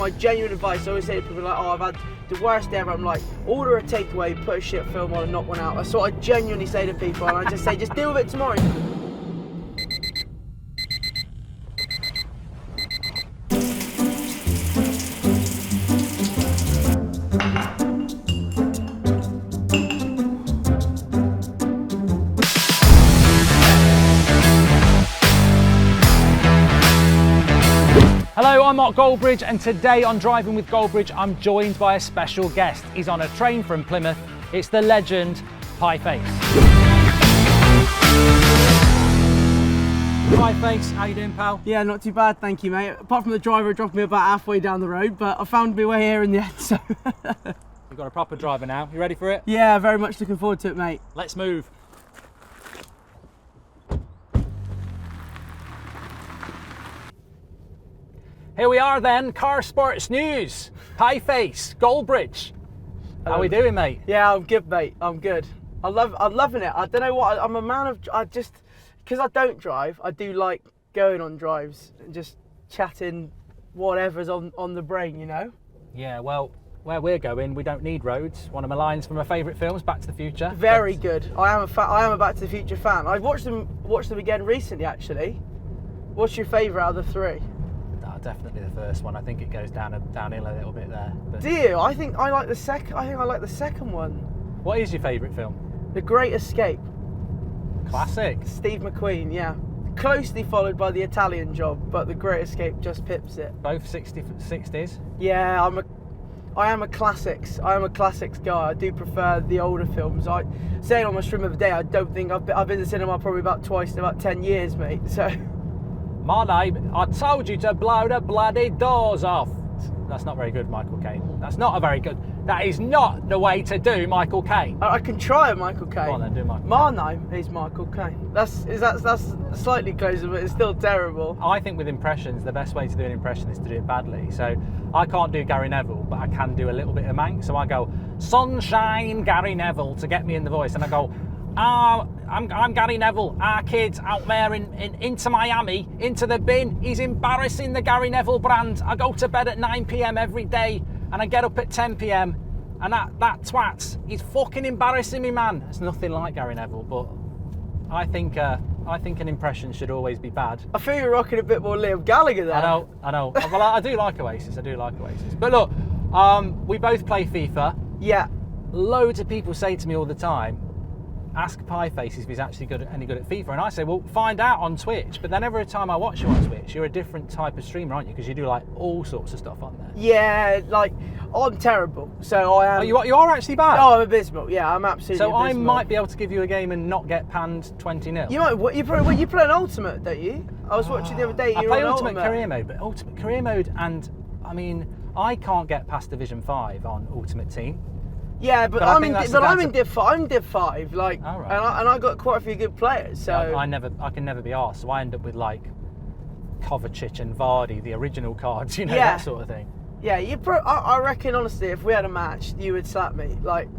my genuine advice. I always say to people like, oh, I've had the worst day ever. I'm like, order a takeaway, put a shit film on and knock one out. That's what I genuinely say to people, and I just say, just deal with it tomorrow. Hello, I'm Mark Goldbridge, and today on Driving with Goldbridge, I'm joined by a special guest. He's on a train from Plymouth. It's the legend, Pieface. Pieface, how you doing, pal? Yeah, not too bad, thank you, mate. Apart from the driver dropping me about halfway down the road, but I found my way here in the end, so. We've got a proper driver now. You ready for it? Yeah, very much looking forward to it, mate. Let's move. Here we are then, car sports news. Pieface, Goldbridge. How we doing, mate? Yeah, I'm good, mate. I'm good. I'm loving it. I don't know what, I'm a man of, because I don't drive, I do like going on drives and just chatting whatever's on the brain, you know? Yeah, well, where we're going, we don't need roads. One of my lines from my favourite films, Back to the Future. Very good. I am a Back to the Future fan. I've watched them again recently, actually. What's your favourite out of the three? Definitely the first one. I think it goes downhill a little bit there. But do you? I think I like the second one. What is your favourite film? The Great Escape. Classic. Steve McQueen, yeah. Closely followed by The Italian Job, but The Great Escape just pips it. Both 60s? Yeah, I am a classics guy. I do prefer the older films. I saying on my stream of the day, I don't think I've been to the cinema probably about twice in about 10 years, mate. So. My name, I told you to blow the bloody doors off. That's not very good, Michael Caine. That is not the way to do Michael Caine. I can try it, Michael Caine. Go on then, do Michael Caine. My name is Michael Caine. That's slightly closer, but it's still terrible. I think with impressions, the best way to do an impression is to do it badly. So I can't do Gary Neville, but I can do a little bit of Mank. So I go, Sunshine Gary Neville, to get me in the voice. And I go, I'm Gary Neville, our kid out there into Miami, into the bin. He's embarrassing the Gary Neville brand. I go to bed at 9 p.m. every day and I get up at 10 p.m. and that twat, he's fucking embarrassing me, man. It's nothing like Gary Neville, but I think an impression should always be bad. I feel you're rocking a bit more Liam Gallagher there. I know. Well, I do like Oasis. But look, we both play FIFA. Yeah. Loads of people say to me all the time, ask Pieface if he's actually any good at FIFA, and I say, well, find out on Twitch. But then every time I watch you on Twitch, you're a different type of streamer, aren't you? Because you do like all sorts of stuff on there. Yeah, like I'm terrible, so I am. Oh, you are actually bad. Oh, I'm abysmal. Yeah, I'm absolutely. So abysmal. I might be able to give you a game and not get panned 20-0. You might. You play an Ultimate, don't you? I was watching the other day. I play Ultimate Career Mode, but Ultimate Career Mode, and I mean, I can't get past Division 5 on Ultimate Team. Yeah, but I'm in Div 5, like, right. and I got quite a few good players. So yeah, I can never be arsed. So I end up with like Kovacic and Vardy, the original cards, you know, that sort of thing. Yeah, I reckon honestly, if we had a match, you would slap me. Like,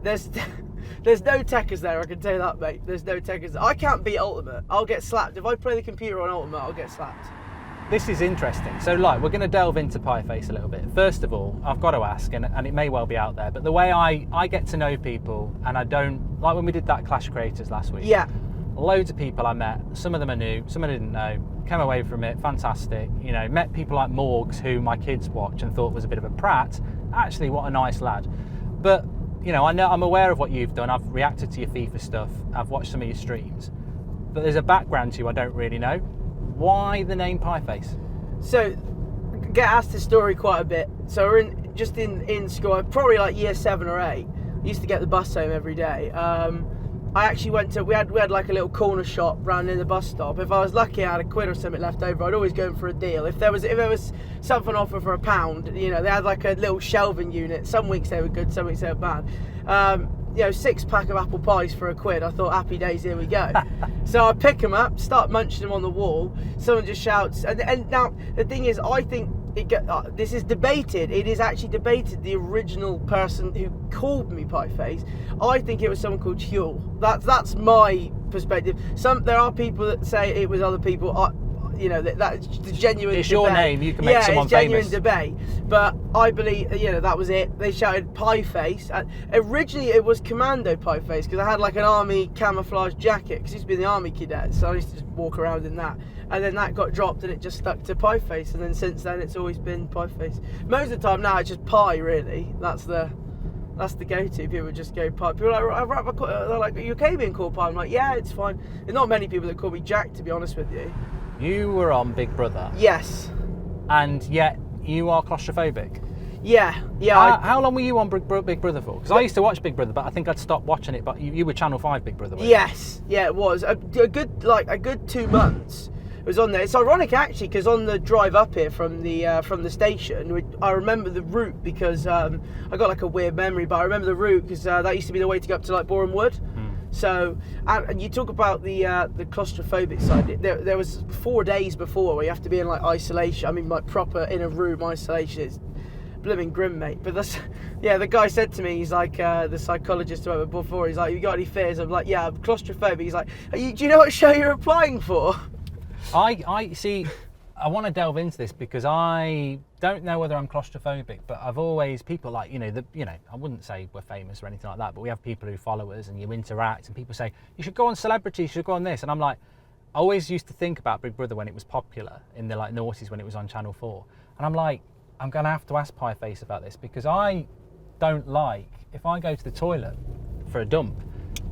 there's no techers there. I can tell you that, mate. There's no techers. I can't beat Ultimate. I'll get slapped if I play the computer on Ultimate. I'll get slapped. This is interesting. So, like, we're going to delve into Pieface a little bit. First of all, I've got to ask, and it may well be out there, but the way I get to know people, and I don't, like when we did that Clash of Creators last week. Yeah. Loads of people I met, some of them I knew, some I didn't know, came away from it, fantastic. You know, met people like Morgs, who my kids watch and thought was a bit of a prat. Actually, what a nice lad. But, you know, I'm aware of what you've done. I've reacted to your FIFA stuff. I've watched some of your streams. But there's a background to you I don't really know. Why the name Pieface? So, get asked this story quite a bit. So we're in school, probably like year 7 or 8. I used to get the bus home every day. I actually we had like a little corner shop round near the bus stop. If I was lucky, I had a quid or something left over. I'd always go in for a deal. If there was something offered for £1, you know, they had like a little shelving unit. Some weeks they were good, some weeks they were bad. You know, 6-pack of apple pies for a quid. I thought, happy days, here we go. So I pick them up, start munching them on the wall. Someone just shouts, and now the thing is, I think this is debated. It is actually debated. The original person who called me Pieface, I think it was someone called Huel. That's my perspective. There are people that say it was other people. that's the genuine. It's debate. your name. You can make someone it's genuine famous. debate. But I believe that was it. They shouted Pieface. And originally it was Commando Pieface because I had like an army camouflage jacket because I used to be in the army cadet, so I used to just walk around in that. And then that got dropped and it just stuck to Pieface. And then since then it's always been Pieface. Most of the time now it's just Pie really. That's the go-to. People just go Pie. People are like, they're like, are you okay being called Pie? I'm like, yeah, it's fine. There's not many people that call me Jack, to be honest with you. You were on Big Brother. Yes. And yet you are claustrophobic. Yeah. How long were you on Big Brother for? Because I used to watch Big Brother, but I think I'd stopped watching it. But you were Channel 5 Big Brother, weren't you? Yes. Yeah, it was a good 2 months. It was on there. It's ironic actually because on the drive up here from the station, I remember the route because I got like a weird memory, but I remember the route because that used to be the way to go up to like Boreham Wood. So, and you talk about the claustrophobic side. There was 4 days before where you have to be in like isolation. I mean, like proper in a room isolation. It's blooming grim, mate. But the guy said to me, he's like the psychologist who I went before. He's like, "You got any fears?" I'm like, "Yeah, I'm claustrophobic." He's like, do you know what show you're applying for? I see. I want to delve into this because I don't know whether I'm claustrophobic, but I've always people like I wouldn't say we're famous or anything like that, but we have people who follow us and you interact, and people say you should go on Celebrity, you should go on this, and I'm like, I always used to think about Big Brother when it was popular in the like noughties when it was on Channel 4, and I'm like, I'm gonna have to ask Pieface about this because I don't like if I go to the toilet for a dump,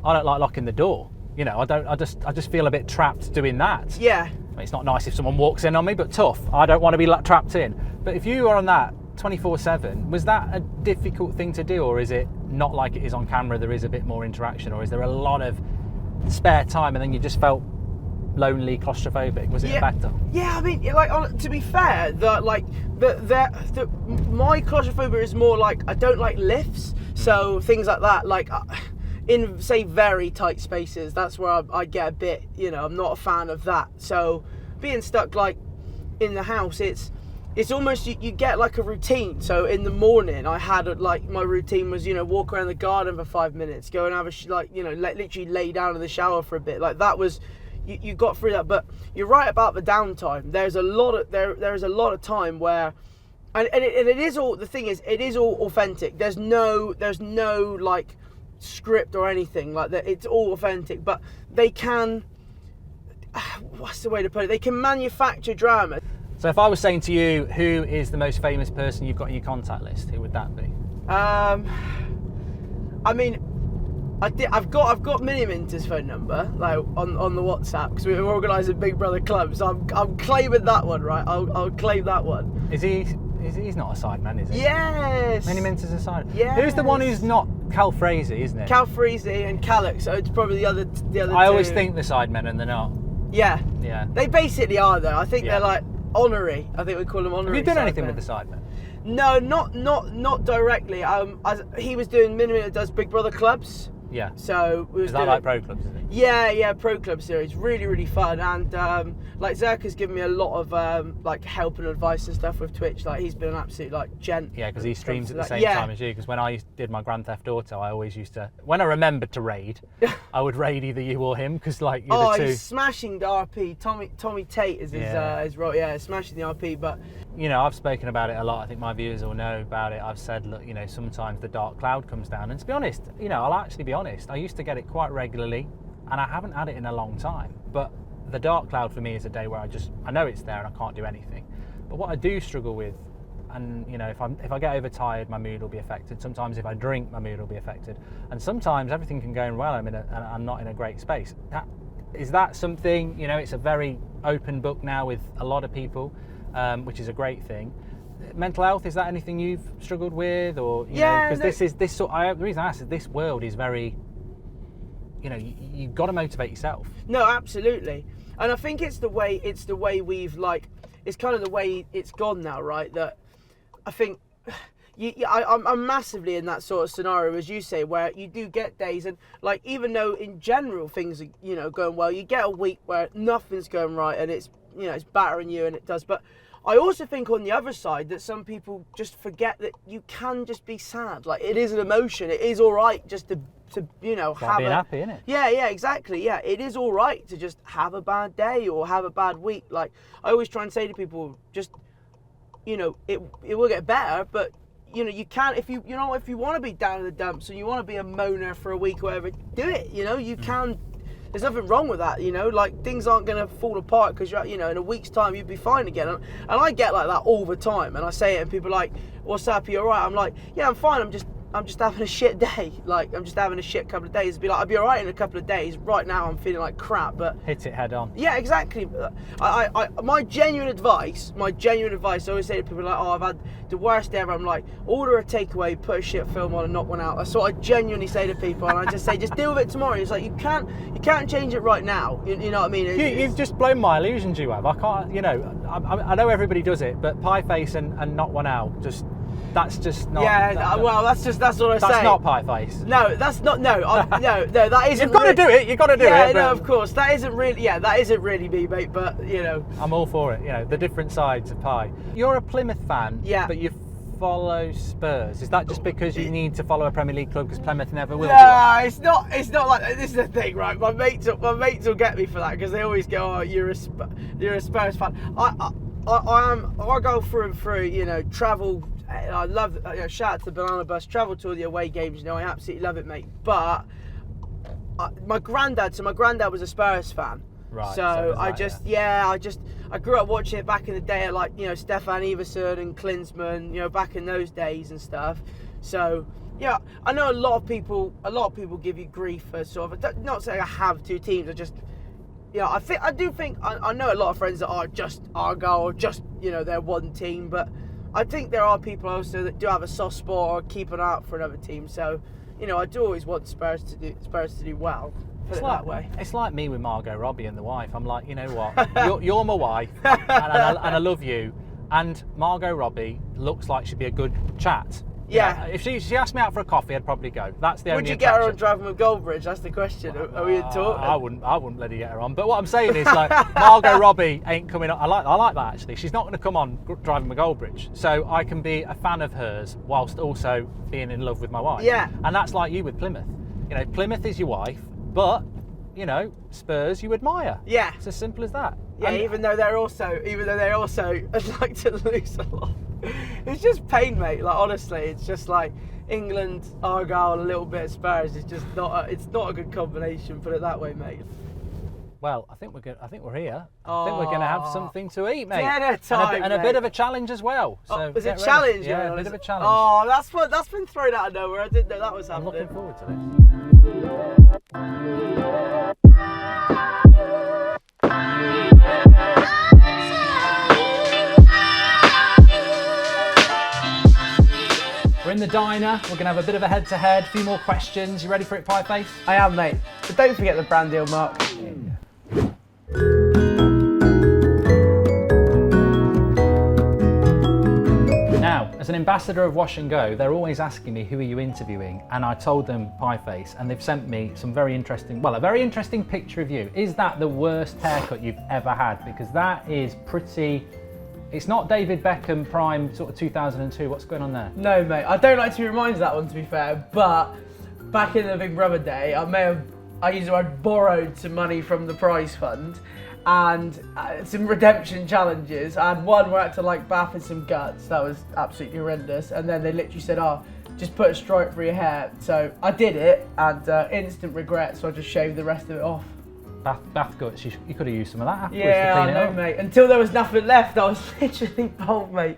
I don't like locking the door. I just feel a bit trapped doing that. Yeah. It's not nice if someone walks in on me, but tough. I don't want to be trapped in. But if you are on that 24/7, was that a difficult thing to do, or is it not like it is on camera? There is a bit more interaction, or is there a lot of spare time and then you just felt lonely, claustrophobic? Was it a factor? Yeah, I mean, like to be fair, my claustrophobia is more like I don't like lifts, so things like that, like. In say very tight spaces, that's where I get a bit, I'm not a fan of that. So being stuck like in the house, it's almost you get like a routine. So in the morning, I had like my routine was walk around the garden for 5 minutes, go and have literally lay down in the shower for a bit. Like that was you got through that. But you're right about the downtime. There's a lot of time where. And it is all, the thing is, it is all authentic. There's no like script or anything like that. It's all authentic, but they can, what's the way to put it? They can manufacture drama. So if I was saying to you, who is the most famous person you've got in your contact list, who would that be? I mean, I've got Mini Minter's phone number, like on the WhatsApp, because we're organising Big Brother Club, so I'm claiming that one, right? I'll claim that one. He's not a sideman, is he? Yes. Mini Minter's a sideman. Yes. Who's the one who's not? Cal Frazee, isn't it? Cal Frazee and Calix, so it's probably the other I two. always think they're sidemen and they're not. Yeah. Yeah. They basically are though. I think they're like honorary. I think we call them honorary. Have you done anything sidemen. with the sidemen? No, not directly. He was doing Mini Minter does Big Brother clubs. Yeah. So we was is that like pro clubs, is it? Yeah, pro club series, really fun, and like Zerka's given me a lot of like help and advice and stuff with Twitch. Like he's been an absolute like gent. Yeah, because he streams at the same time as you. Because when I did my Grand Theft Auto, I always used to, when I remembered to raid, I would raid either you or him because like you're the two. He's smashing the RP. Tommy Tate is his role. Yeah, smashing the RP, but. I've spoken about it a lot. I think my viewers will know about it. I've said, look, sometimes the dark cloud comes down. And to be honest, I'll actually be honest. I used to get it quite regularly, and I haven't had it in a long time. But the dark cloud for me is a day where I know it's there and I can't do anything. But what I do struggle with, and if I get overtired, my mood will be affected. Sometimes if I drink, my mood will be affected. And sometimes everything can go well. I'm not in a great space. Is that something? It's a very open book now with a lot of people. Which is a great thing. Mental health, is that anything you've struggled with, or because the reason I asked is this world is very, you've got to motivate yourself. No, absolutely, and I think it's the way we've it's kind of the way it's gone now, right? That I think. I'm massively in that sort of scenario, as you say, where you do get days, and like even though in general things are going well, you get a week where nothing's going right, and it's it's battering you, and it does. But I also think on the other side that some people just forget that you can just be sad. Like, it is an emotion. It is all right just to you know, it's like being happy, isn't it? Yeah, exactly. Yeah, it is all right to just have a bad day or have a bad week. Like, I always try and say to people, just, you know, it will get better, but you know, you can, if you want to be down in the dumps and you want to be a moaner for a week or whatever, do it. You know, you can. There's nothing wrong with that, you know, like things aren't going to fall apart because you're, you know, in a week's time you'd be fine again. And I get like that all the time, and I say it and people are like, what's up, are you alright? I'm like, yeah, I'm fine, I'm just having a shit day. Like, I'm just having a shit couple of days. It'd be like, I'll be alright in a couple of days. Right now I'm feeling like crap, but hit it head on. Yeah, exactly. My genuine advice, I always say to people like, oh, I've had the worst day ever. I'm like, order a takeaway, put a shit film on and knock one out. That's what I genuinely say to people, and I just say, just deal with it tomorrow. It's like, you can't change it right now. You know what I mean? You've just blown my illusions, you have. I can't, you know, I know everybody does it, but Pieface and knock one out, just, that's just not. Yeah, well, that's what I say. That's not Pieface. No, that's not. No, no, that isn't. You've got to do it. You've got to do it. Yeah, no, of course. That isn't really. Yeah, that isn't really me, mate. But you know, I'm all for it. You know, the different sides of pie. You're a Plymouth fan. Yeah. But you follow Spurs. Is that just because you need to follow a Premier League club because Plymouth never will? No, it's not. It's not like this is the thing, right? My mates will get me for that because they always go, "Oh, you're a Spurs fan." I go through and through. You know, travel. I love, you know, shout out to the Banana Bus, travel to all the away games, you know, I absolutely love it, mate. But my granddad was a Spurs fan. Right. So I grew up watching it back in the day, like, you know, Stefan Everson and Klinsmann, you know, back in those days and stuff. So yeah, I know a lot of people give you grief for sort of, not saying I have two teams, I just, you know, I know a lot of friends that are just Argyle or just, you know, they're one team, but I think there are people also that do have a soft spot or keep an eye out for another team. So, you know, I do always want Spurs to do well. Put it that way. It's like me with Margot Robbie and the wife. I'm like, you know what? You're my wife, and I love you. And Margot Robbie looks like she'd be a good chat. Yeah. If she asked me out for a coffee, I'd probably go. That's the only Would you attraction. get her on driving with Goldbridge? That's the question. Are we in talk? I wouldn't let her get her on. But what I'm saying is, like, Margot Robbie ain't coming on. I like that, actually. She's not going to come on driving with Goldbridge. So I can be a fan of hers whilst also being in love with my wife. Yeah. And that's like you with Plymouth. You know, Plymouth is your wife, but, you know, Spurs you admire. Yeah. It's as simple as that. Yeah, And even though they're also like to lose a lot. It's just pain, mate. Like, honestly, it's just like England, Argyle, and a little bit of Spurs. It's just not. It's not a good combination. Put it that way, mate. Well, I think we're here. I think we're going to have something to eat, mate. Dinner time, and a bit of a challenge as well. So is it get a challenge? ready. Yeah, a bit of a challenge. Oh, that's been thrown out of nowhere. I didn't know that was I'm happening. looking forward to this. We're in the diner. We're going to have a bit of a head-to-head. A few more questions. You ready for it, Pieface? I am, mate. But don't forget the brand deal, Mark. Now, as an ambassador of Wash and Go, they're always asking me, who are you interviewing? And I told them Pieface, and they've sent me a very interesting picture of you. Is that the worst haircut you've ever had? Because that is pretty... It's not David Beckham prime sort of 2002. What's going on there? No, mate. I don't like to be reminded of that one, to be fair. But back in the Big Brother day, I borrowed some money from the prize fund, and some redemption challenges. I had one where I had to like bath in some guts. That was absolutely horrendous. And then they literally said, "Oh, just put a stripe through your hair." So I did it, and instant regret. So I just shaved the rest of it off. Bath guts, you could have used some of that afterwards Yeah, to I clean know, it up. mate. Until there was nothing left, I was literally bald, mate.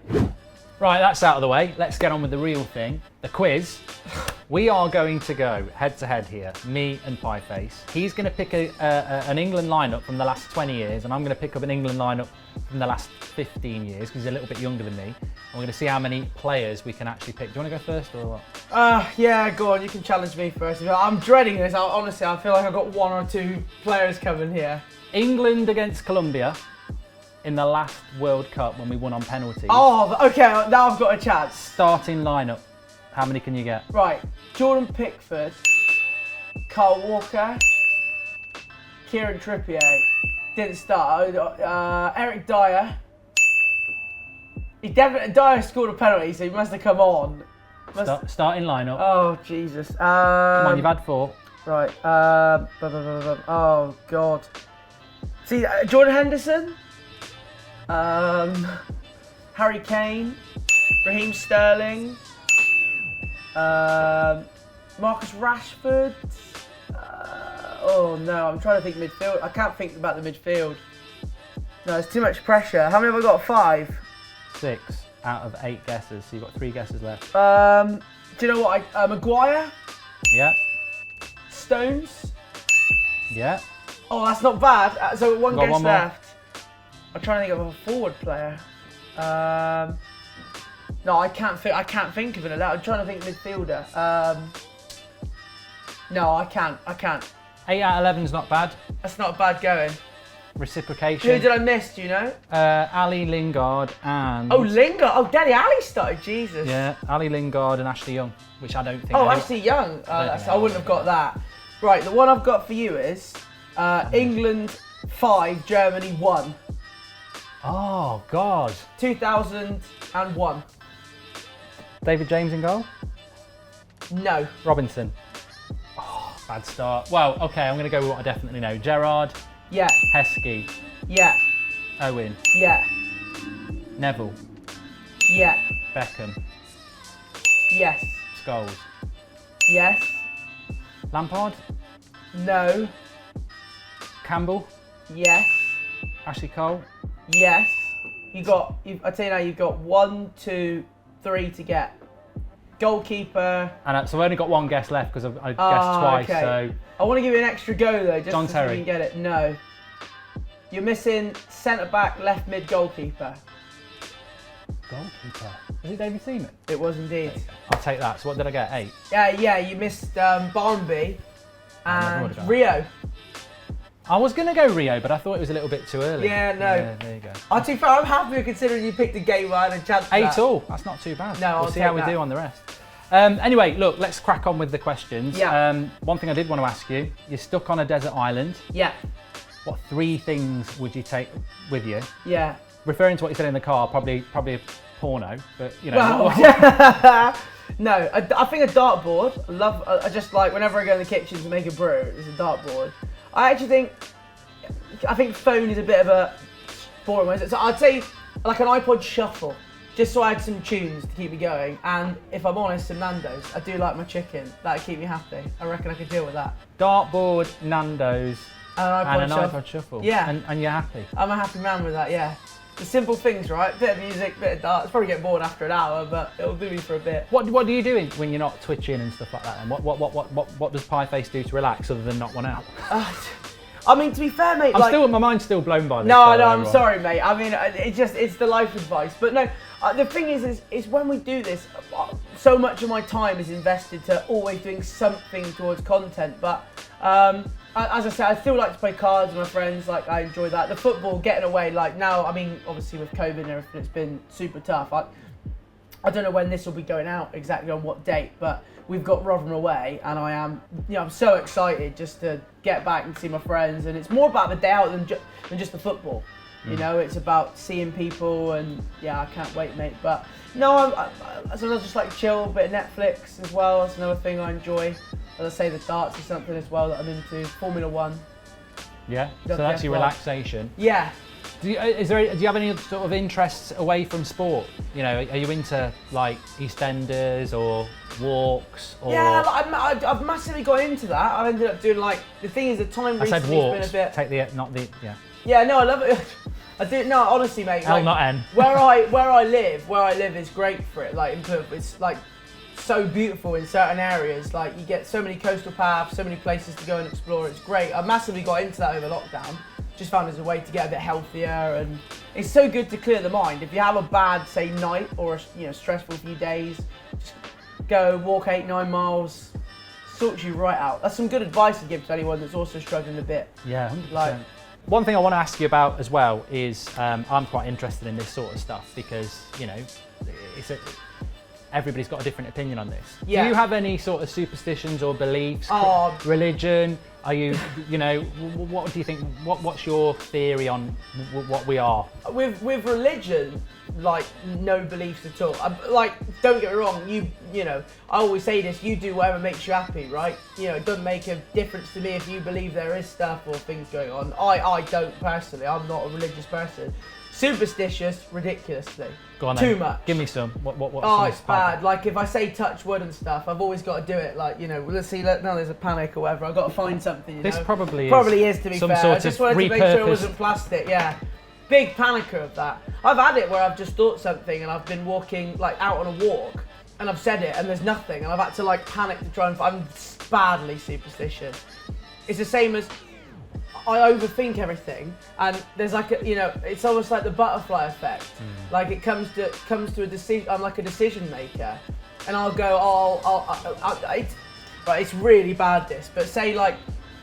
Right, that's out of the way. Let's get on with the real thing, the quiz. We are going to go head-to-head here, me and Pieface. He's going to pick an England lineup from the last 20 years, and I'm going to pick up an England lineup from the last 15 years, because he's a little bit younger than me. And we're going to see how many players we can actually pick. Do you want to go first, or what? Yeah, go on. You can challenge me first. I'm dreading this. Honestly, I feel like I've got one or two players coming here. England against Colombia in the last World Cup when we won on penalties. Oh, okay. Now I've got a chance. Starting lineup. How many can you get? Right. Jordan Pickford, Kyle Walker, Kieran Trippier. Didn't start. Eric Dyer, He definitely Dyer scored a penalty, so he must have come on. Starting lineup. Oh Jesus! Come on, you've had 4. Right. Oh God. See, Jordan Henderson, Harry Kane, Raheem Sterling, Marcus Rashford. Oh no, I'm trying to think midfield. I can't think about the midfield. No, it's too much pressure. How many have I got? 5. 6 out of 8 guesses, so you've got 3 guesses left. Do you know what? Maguire, Yeah. Stones. Yeah. Oh, that's not bad. So one Got guess one more. left. I'm trying to think of a forward player. No, I can't think of it. I'm trying to think midfielder. No, I can't. 8 out of 11 is not bad. That's not a bad going. Reciprocation. Who did I miss? Do you know? Ali Lingard and... Oh, Lingard. Oh, Dele Alli started. Jesus. Yeah, Ali Lingard and Ashley Young, which I don't think... Oh, Ashley Young. I wouldn't have got that. Right, the one I've got for you is England 5, Germany 1. Oh, God. 2001. David James in goal? No. Robinson. Oh, bad start. Well, okay, I'm going to go with what I definitely know. Gerrard, Yeah. Heskey, Yeah. Owen, Yeah. Neville, Yeah. Beckham, Yes. Scholes, Yes. Lampard, No. Campbell, Yes. Ashley Cole. Yes. I tell you now, you've got 1, 2, 3 to get. Goalkeeper. And so I've only got one guess left because I guessed twice. Okay. So I want to give you an extra go though, just John to see if Terry. you can get it. No. You're missing centre back, left mid, goalkeeper. goalkeeper. Was it David Seaman? It was indeed. I'll take that. So what did I get? 8. Yeah. You missed Barnby I've already and got Rio. I was going to go Rio, but I thought it was a little bit too early. Yeah, no. Yeah, there you go. To be fair, I'm happy considering you picked a game where I had a chance. 8 all. That's not too bad. No, we'll I'll see how take we that. do on the rest. Anyway, look, let's crack on with the questions. Yeah. One thing I did want to ask you: you're stuck on a desert island. Yeah. What 3 things would you take with you? Yeah. Referring to what you said in the car, probably a porno, but you know. Well, no, I think a dartboard. I just like whenever I go in the kitchen to make a brew, there's a dartboard. I think phone is a bit of a boring one. So I'd say like an iPod shuffle, just so I had some tunes to keep me going. And if I'm honest, some Nando's. I do like my chicken. That'd keep me happy. I reckon I could deal with that. Dartboard, Nando's, And and an iPod shuffle. Yeah. And you're happy. I'm a happy man with that. Yeah. The simple things, right? Bit of music, bit of darts. Probably get bored after an hour, but it'll do me for a bit. What do you do when you're not twitching and stuff like that? And what does Pieface do to relax other than knock one out? I mean, to be fair, mate. My mind's still blown by this. No, by the way, I'm Ron. sorry, mate. I mean, it's the life advice. But no, the thing is when we do this, so much of my time is invested to always doing something towards content. But as I said, I still like to play cards with my friends. Like, I enjoy that. The football, getting away. Like now, I mean, obviously with COVID and everything, it's been super tough. I don't know when this will be going out exactly on what date, but we've got Rotherham away, and I'm so excited just to get back and see my friends. And it's more about the day out than just the football. You know, it's about seeing people, and yeah, I can't wait, mate. But no, I sometimes just like chill, a bit of Netflix as well. That's another thing I enjoy. As I say, the darts is something as well that I'm into. Formula 1. Yeah. So that's your relaxation. Yeah. Do you have any sort of interests away from sport? You know, are you into like EastEnders or walks? Or... Yeah, I've massively got into that. I've ended up doing like the thing is the time I said recently walks. has been a bit. Take the not the yeah. Yeah, no, I love it. I do. No, honestly, mate. L like, not N. where I live is great for it. Like it's like so beautiful in certain areas. Like you get so many coastal paths, so many places to go and explore. It's great. I massively got into that over lockdown. Just found it as a way to get a bit healthier, and it's so good to clear the mind. If you have a bad, say, night or stressful few days, just go walk 8-9 miles, sorts you right out. That's some good advice to give to anyone that's also struggling a bit. Yeah, 100%. Like, one thing I want to ask you about as well is I'm quite interested in this sort of stuff because everybody's got a different opinion on this. Yeah. Do you have any sort of superstitions or beliefs? Oh. Religion? Are you, what do you think? What's your theory on what we are? With religion, like no beliefs at all. Like, don't get me wrong. You know, I always say this. You do whatever makes you happy, right? You know, it doesn't make a difference to me if you believe there is stuff or things going on. I don't personally. I'm not a religious person. Superstitious, ridiculously. Go on, Too then. much. Give me some. What's Oh, some it's bad. Like if I say touch wood and stuff, I've always got to do it. Like, you know, let's see. Now there's a panic or whatever. I've got to find something. You This know? probably is to be some fair. sort I just of wanted to make sure it repurposed- wasn't plastic. Yeah, big panicker of that. I've had it where I've just thought something and I've been walking like out on a walk and I've said it and there's nothing and I've had to like panic to try and. I'm badly superstitious. It's the same as. I overthink everything, and there's like a, you know, it's almost like the butterfly effect. Like it comes to a decision. I'm like a decision maker, and I'll go, it's really bad this, but say like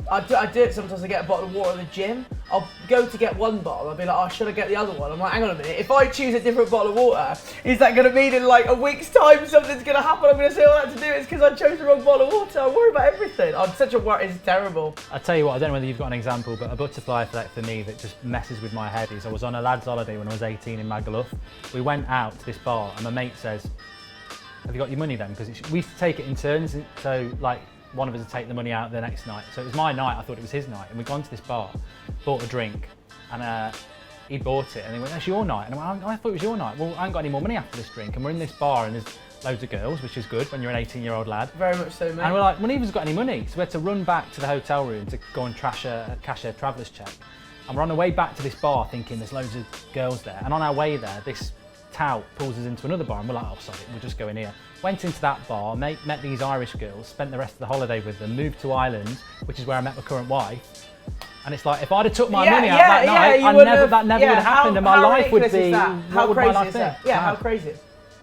I do it sometimes. I get a bottle of water at the gym. I'll go to get one bottle. I'll be like, oh, should I get the other one? I'm like, hang on a minute. If I choose a different bottle of water, is that going to mean in like a week's time something's going to happen? I'm going to say all that to do it's because I chose the wrong bottle of water. I worry about everything. I'm such a worry. It's terrible. I tell you what, I don't know whether you've got an example, but a butterfly effect for me that just messes with my head is I was on a lad's holiday when I was 18 in Magaluf. We went out to this bar and my mate says, have you got your money then? Because we used to take it in turns, so like one of us would take the money out the next night. So it was my night, I thought it was his night, and we'd gone to this bar, bought a drink, and he bought it, and he went, that's your night. And I went, I thought it was your night. Well, I ain't got any more money after this drink, and we're in this bar, and there's loads of girls, which is good when you're an 18-year-old lad. Very much so, mate. And we're like, well, neither's got any money, so we had to run back to the hotel room to go and cash a traveller's check. And we're on the way back to this bar thinking there's loads of girls there, and on our way there, this tout pulls us into another bar, and we're like, oh, sorry, we'll just go in here. Went into that bar, met these Irish girls, spent the rest of the holiday with them, moved to Ireland, which is where I met my current wife. And it's like, if I'd have took my money out that night, that never would have happened, and my life would be, how what would crazy my life is be? that? Yeah, how crazy.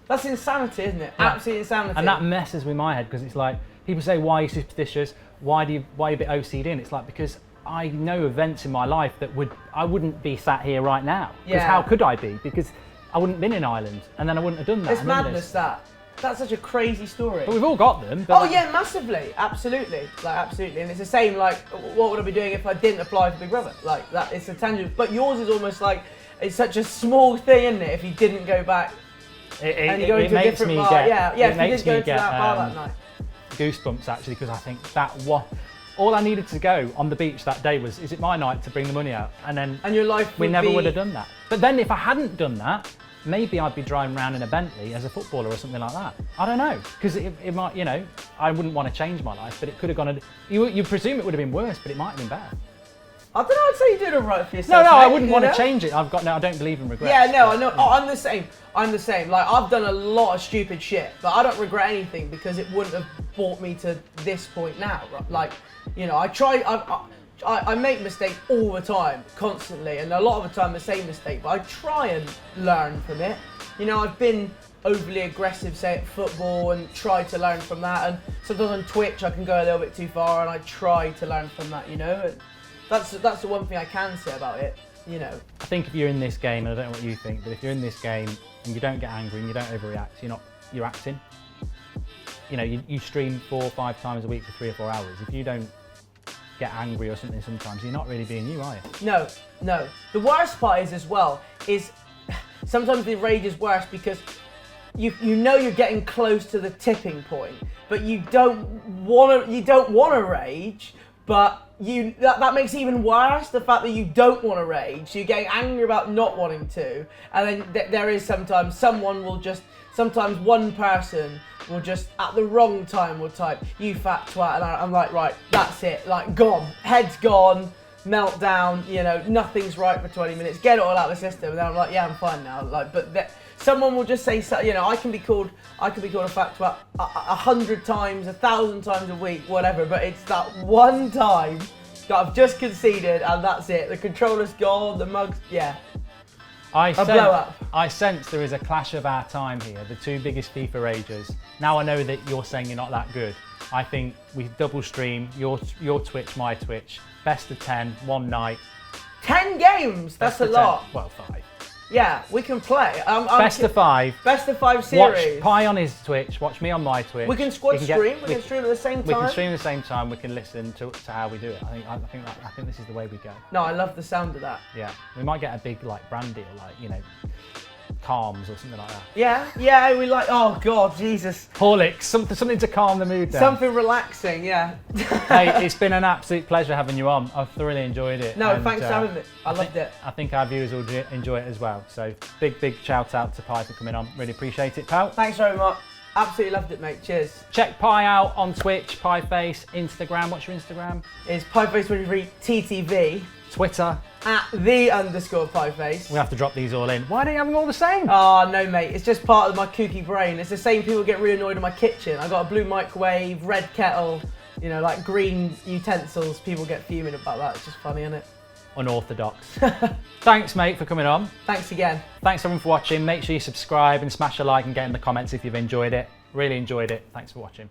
That's insanity, isn't it? Yeah. Absolute insanity. And that messes with my head, because it's like, people say, why are you superstitious? Why are you a bit OCD? And it's like, because I know events in my life that I wouldn't be sat here right now. Because how could I be? Because I wouldn't have been in Ireland, and then I wouldn't have done that. It's madness, that. That's such a crazy story. But we've all got them. Oh yeah, massively, absolutely, like absolutely, and it's the same. Like, what would I be doing if I didn't apply for Big Brother? Like that, it's a tangent. But yours is almost like it's such a small thing, isn't it? If you didn't go back and you go into a different bar, if you didn't go to that bar that night. Goosebumps actually, because I think that all I needed to go on the beach that day was, is it my night to bring the money out? And your life we never would have done that. But then if I hadn't done that, maybe I'd be driving around in a Bentley as a footballer or something like that. I don't know, because it might, you know, I wouldn't want to change my life, but it could have gone, you presume it would have been worse, but it might have been better. I don't know, I'd say you're doing all right for yourself. No, mate, I wouldn't want to change it. I don't believe in regrets. Yeah, no, I know. Oh, I'm the same. Like, I've done a lot of stupid shit, but I don't regret anything because it wouldn't have brought me to this point now. Right? Like, you know, I make mistakes all the time, constantly, and a lot of the time the same mistake, but I try and learn from it. You know, I've been overly aggressive, say, at football, and try to learn from that, and sometimes on Twitch I can go a little bit too far, and I try to learn from that, you know? And that's the one thing I can say about it, you know. I think if you're in this game, and I don't know what you think, but if you're in this game and you don't get angry and you don't overreact, you're acting. You know, you stream 4 or 5 times a week for 3 or 4 hours. If you don't get angry or something sometimes, you're not really being you, are you? No. The worst part is as well, is sometimes the rage is worse because you know you're getting close to the tipping point, but you don't want to rage, but that makes it even worse, the fact that you don't want to rage, so you're getting angry about not wanting to, and then there is sometimes one person will just at the wrong time will type, you fat twat, and I'm like, right, that's it, like gone, head's gone, meltdown, you know, nothing's right for 20 minutes, get it all out of the system, and then I'm like, yeah, I'm fine now, like, but someone will just say, you know, I can be called a fat twat 100 times, 1,000 times a week, whatever, but it's that one time that I've just conceded, and that's it, the controller's gone, the mug's, yeah. I sense there is a clash of our time here, the 2 biggest FIFA ragers. Now I know that you're saying you're not that good. I think we double stream, your Twitch, my Twitch, best of 10, one night. 10 games? That's a lot. 10, well, 5. Yeah, we can play. Best of 5. Best of 5 Watch series. Pi on his Twitch. Watch me on my Twitch. We can squad We stream. We can stream at the same time. We can stream at the same time. We can listen to how we do it. I think this is the way we go. No, I love the sound of that. Yeah, we might get a big like brand deal, like Calms or something like that. Yeah, we like. Oh God, Jesus. Horlicks, something to calm the mood down. Something relaxing, yeah. Hey, it's been an absolute pleasure having you on. I've thoroughly enjoyed it. No, thanks for having me. I loved it. I think our viewers will enjoy it as well. So big shout out to Pi for coming on. Really appreciate it, pal. Thanks very much. Absolutely loved it, mate. Cheers. Check Pi out on Twitch, Pieface, Instagram. What's your Instagram? It's Pieface23 TTV. Twitter. @the_Pieface. We have to drop these all in. Why don't you have them all the same? Oh no, mate. It's just part of my kooky brain. It's the same people get really annoyed in my kitchen. I got a blue microwave, red kettle, like green utensils. People get fuming about that. It's just funny, isn't it? Unorthodox. Thanks, mate, for coming on. Thanks again. Thanks everyone for watching. Make sure you subscribe and smash a like and get in the comments if you've enjoyed it. Really enjoyed it. Thanks for watching.